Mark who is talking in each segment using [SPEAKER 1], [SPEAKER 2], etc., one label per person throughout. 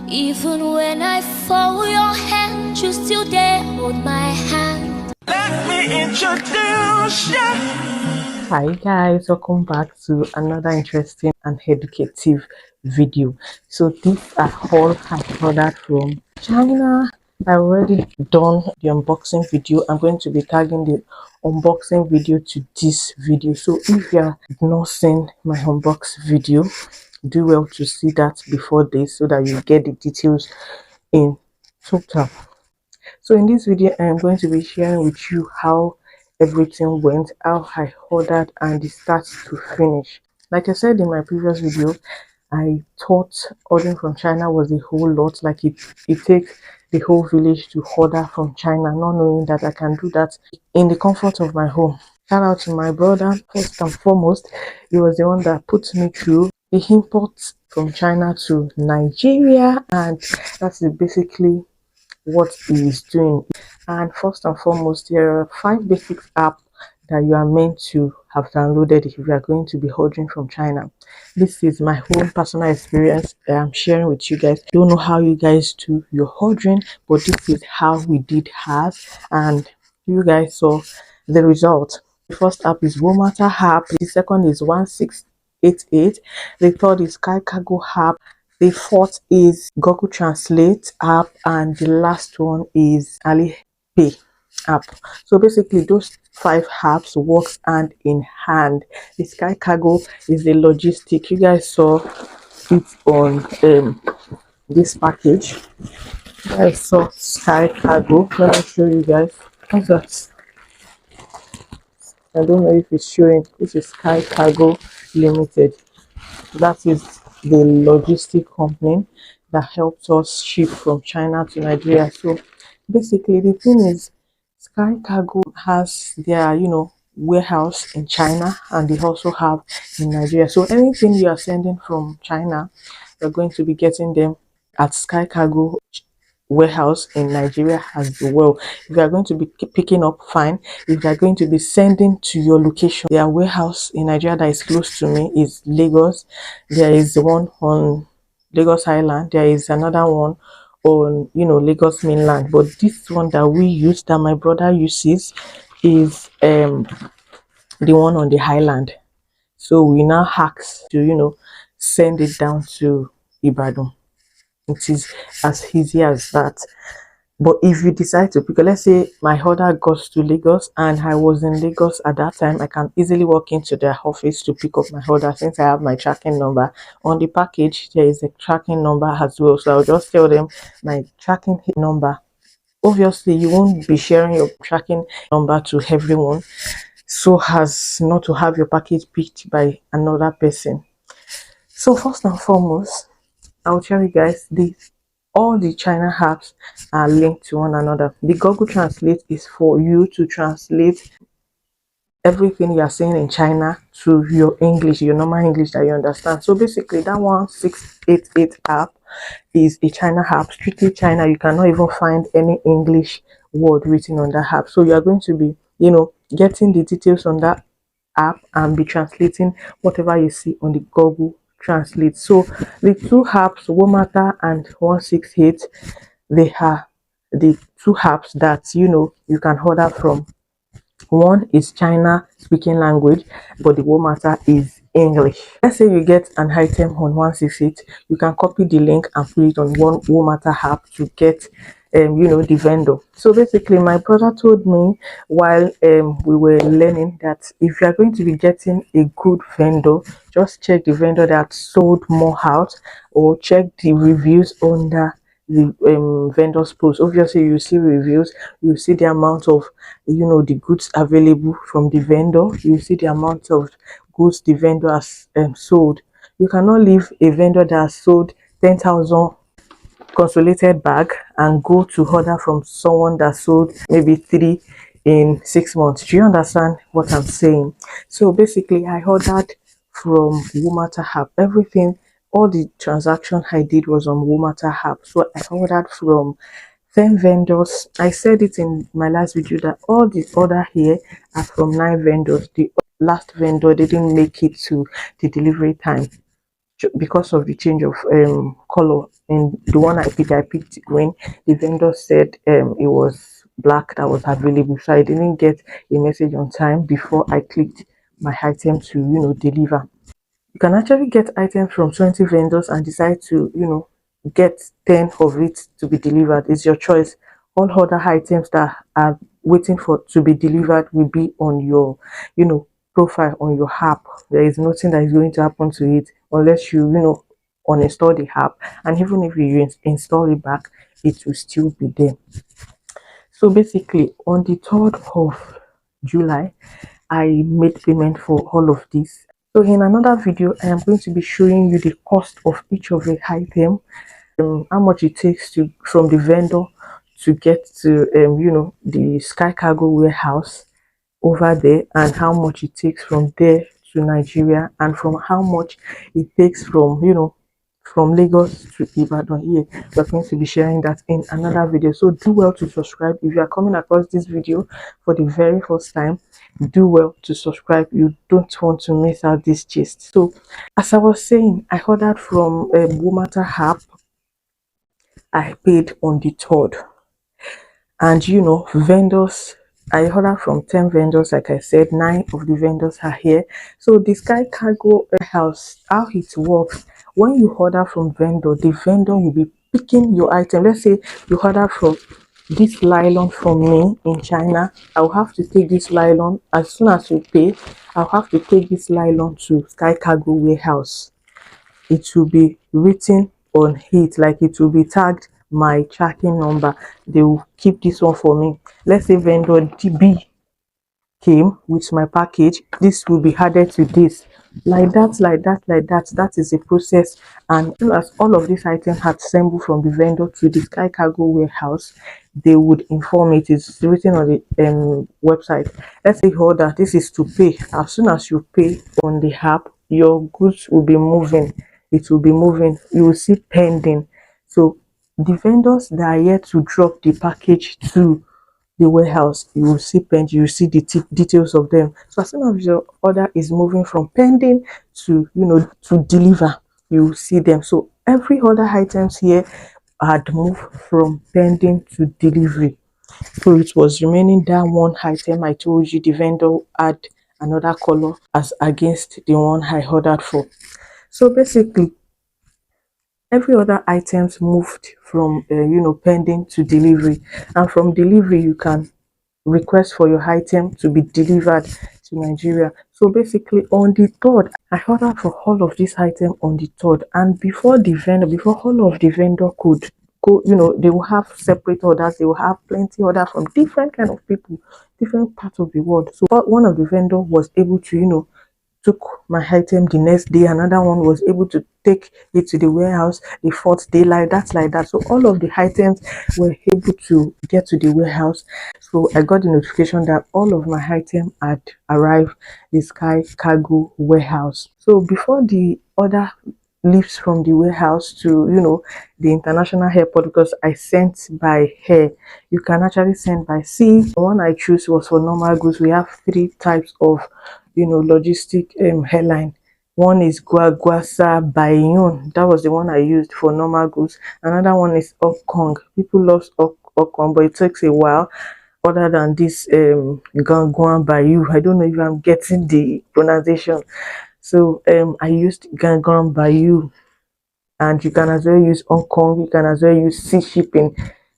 [SPEAKER 1] Even when I fall, your hand, you still there, hold my hand. Let me introduce you.
[SPEAKER 2] Hi guys, welcome back to another interesting and educative video. So these are all I ordered from China. I already done the unboxing video. I'm going to be tagging the unboxing video to this video. So if you are not seen my unbox video, do well to see that before this so that you get the details in total. So in this video, I am going to be sharing with you how everything went, how I ordered and the start to finish. Like I said in my previous video, I thought ordering from China was a whole lot, like it takes the whole village to order from China, not knowing that I can do that in the comfort of my home. Shout out to my brother. First and foremost, he was the one that put me through the import from China to Nigeria, and that's basically what he is doing. And first and foremost, there are 5 basic apps that you are meant to have downloaded if you are going to be ordering from China. This is my own personal experience that I'm sharing with you guys. Don't know how you guys do your ordering, but this is how we did ours, and you guys saw the result. The first app is Womata app, the second is 1688, the third is Sky Cargo app, the fourth is Google Translate app, and the last one is Alipay app. So basically those 5 apps works hand in hand. The Sky Cargo is the logistic. You guys saw it on this package. You guys saw Sky Cargo. Let me show you guys. What's that? I don't know if it's showing. This is Sky Cargo Limited. That is the logistic company that helps us ship from China to Nigeria. So basically the thing is, Sky Cargo has their warehouse in China, and they also have in Nigeria. So anything you are sending from China, you're going to be getting them at Sky Cargo warehouse in Nigeria as well. If you are going to be picking up, fine. If you are going to be sending to your location, their warehouse in Nigeria that is close to me is Lagos. There is one on Lagos Island. There is another one on Lagos mainland, but this one that we use, that my brother uses, is the one on the highland. So we now ask to send it down to Ibadan. It is as easy as that. But if you decide to pick, let's say my order goes to Lagos and I was in Lagos at that time, I can easily walk into their office to pick up my order since I have my tracking number. On the package, there is a tracking number as well. So I'll just tell them my tracking number. Obviously, you won't be sharing your tracking number to everyone, so as not to have your package picked by another person. So first and foremost, I'll tell you guys this. All the China apps are linked to one another. The Google Translate is for you to translate everything you are saying in China to your English, your normal English that you understand. So basically that 1688 app is a China app, strictly China. You cannot even find any English word written on that app. So you are going to be getting the details on that app and be translating whatever you see on the Google Translate. So the 2 apps, Womata and 168, they are the 2 apps that you can order from. One is China speaking language, but the Womata is English. Let's say you get an item on 168, you can copy the link and put it on one Womata app to get the vendor. So basically my brother told me while we were learning that if you are going to be getting a good vendor, just check the vendor that sold more out, or check the reviews under the vendor's post. Obviously you see reviews, you see the amount of the goods available from the vendor, you see the amount of goods the vendor has sold. You cannot leave a vendor that has sold 10,000 consolidated bag and go to order from someone that sold maybe 3 in 6 months. Do you understand what I'm saying? So basically I ordered from Womata app. Everything, all the transaction I did was on Womata app. So I ordered from 10 vendors. I said it in my last video that all the order here are from 9 vendors. The last vendor didn't make it to the delivery time. because of the change of color in the one I picked green. The vendor said it was black that was available, so I didn't get a message on time before I clicked my item to deliver. You can actually get items from 20 vendors and decide to get 10 of it to be delivered. It's your choice. All other items that are waiting for to be delivered will be on your profile on your app. There is nothing that is going to happen to it unless you uninstall the app, and even if you install it back, it will still be there. So basically on the 3rd of July, I made payment for all of this. So in another video, I am going to be showing you the cost of each of the item, how much it takes to from the vendor to get to the Sky Cargo warehouse over there, and how much it takes from there to Nigeria, and from how much it takes from from Lagos to Ibadan. Here we're going to be sharing that in another video, so do well to subscribe. If you are coming across this video for the very first time, do well to subscribe. You don't want to miss out this gist. So as I was saying, I ordered from Womata app. I paid on the 3rd, and vendors, I ordered from 10 vendors. Like I said, 9 of the vendors are here. So the Sky Cargo house, how it works: when you order from vendor, the vendor will be picking your item. Let's say you order from this nylon from me in China. I'll have to take this nylon. As soon as you pay, I'll have to take this nylon to Sky Cargo warehouse. It will be written on it, like it will be tagged my tracking number. They will keep this one for me. Let's say vendor DB came with my package, this will be added to this, like that, like that, like that. That is the process. And as soon as all of these items are assembled from the vendor to the Sky Cargo warehouse, they would inform it. It's written on the website. Let's say order, this is to pay. As soon as you pay on the app, your goods will be moving. It will be moving. You will see pending. So the vendors that are yet to drop the package to the warehouse, you will see pending. You will see the details of them. So as soon as your order is moving from pending to to deliver, you will see them. So every other items here had moved from pending to delivery. So it was remaining that one item I told you the vendor had another color as against the one I ordered for. So basically every other items moved from pending to delivery, and from delivery you can request for your item to be delivered to Nigeria. So basically on the 3rd, I ordered for all of this item on the 3rd, and before all of the vendor could go, they will have separate orders. They will have plenty orders from different kind of people, different parts of the world. So one of the vendor was able to took my item the next day. Another one was able to take it to the warehouse the 4th day, like that, like that. So all of the items were able to get to the warehouse. So I got the notification that all of my item had arrived the Sky Cargo warehouse. So before the order leaves from the warehouse to the international airport, because I sent by air, you can actually send by sea. The one I choose was for normal goods. We have 3 types of logistic airline. One is Guaguasa Bayun. That was the one I used for normal goods. Another one is Okong. People love Okong, but it takes a while. Other than this Gangguan Bayu, I don't know if I'm getting the pronunciation. So I used Gangguan Bayu, and you can as well use Hong Kong. You can as well use sea shipping.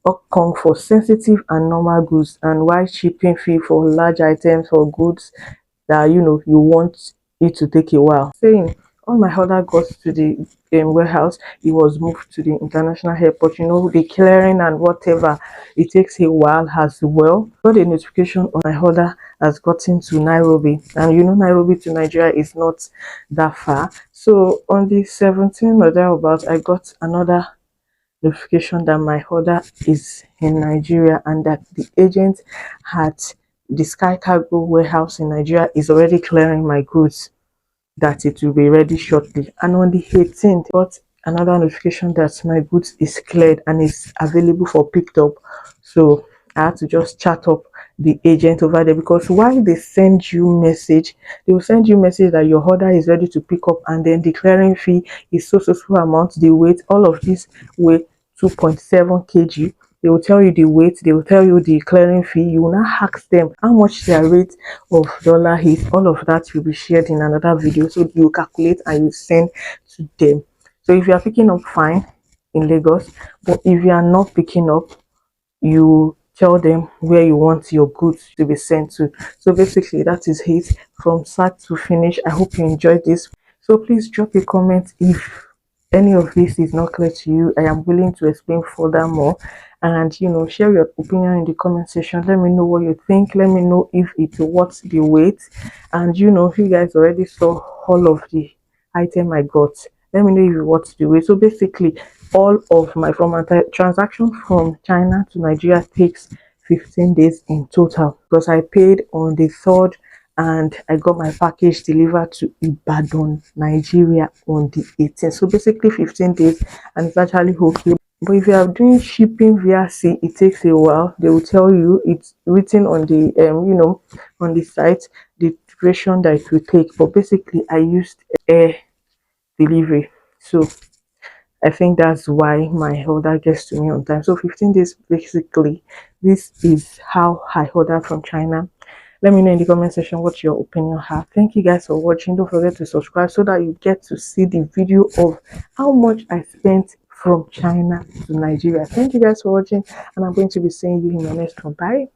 [SPEAKER 2] Hong Kong for sensitive and normal goods, and while shipping fee for large items or goods that you want it to take a while. Saying all my order got to the warehouse, it was moved to the international airport. The clearing and whatever, it takes a while as well. Got a notification on my order has gotten to Nairobi, and Nairobi to Nigeria is not that far. So on the 17th or thereabouts, I got another notification that my order is in Nigeria, and that the agent at the Sky Cargo warehouse in Nigeria is already clearing my goods, that it will be ready shortly. And on the 18th, got another notification that my goods is cleared and is available for picked up. So I had to just chat up the agent over there, because while they send you message, they will send you message that your order is ready to pick up, and then the clearing fee is so amount, the weight, all of this weigh 2.7 kg. They will tell you the weight, they will tell you the clearing fee. You will not ask them how much their rate of dollar is. All of that will be shared in another video, so you calculate and you send to them. So if you are picking up, fine, in Lagos, but if you are not picking up, you tell them where you want your goods to be sent to. So basically that is it from start to finish. I hope you enjoyed this. So please drop a comment if any of this is not clear to you. I am willing to explain furthermore, and share your opinion in the comment section. Let me know what you think. Let me know if it's worth the wait, and if you guys already saw all of the item I got. Let me know if you want to wait. So basically, all of my from a transaction from China to Nigeria takes 15 days in total, because I paid on the 3rd and I got my package delivered to Ibadan, Nigeria on the 18th. So basically 15 days, and it's actually okay. But if you are doing shipping via sea, it takes a while. They will tell you, it's written on the on the site, the duration that it will take. But basically I used air delivery, so I think that's why my order gets to me on time. So 15 days basically. This is how I order from China. Let me know in the comment section what your opinion are. Thank you guys for watching. Don't forget to subscribe so that you get to see the video of how much I spent from China to Nigeria. Thank you guys for watching, and I'm going to be seeing you in my next one. Bye.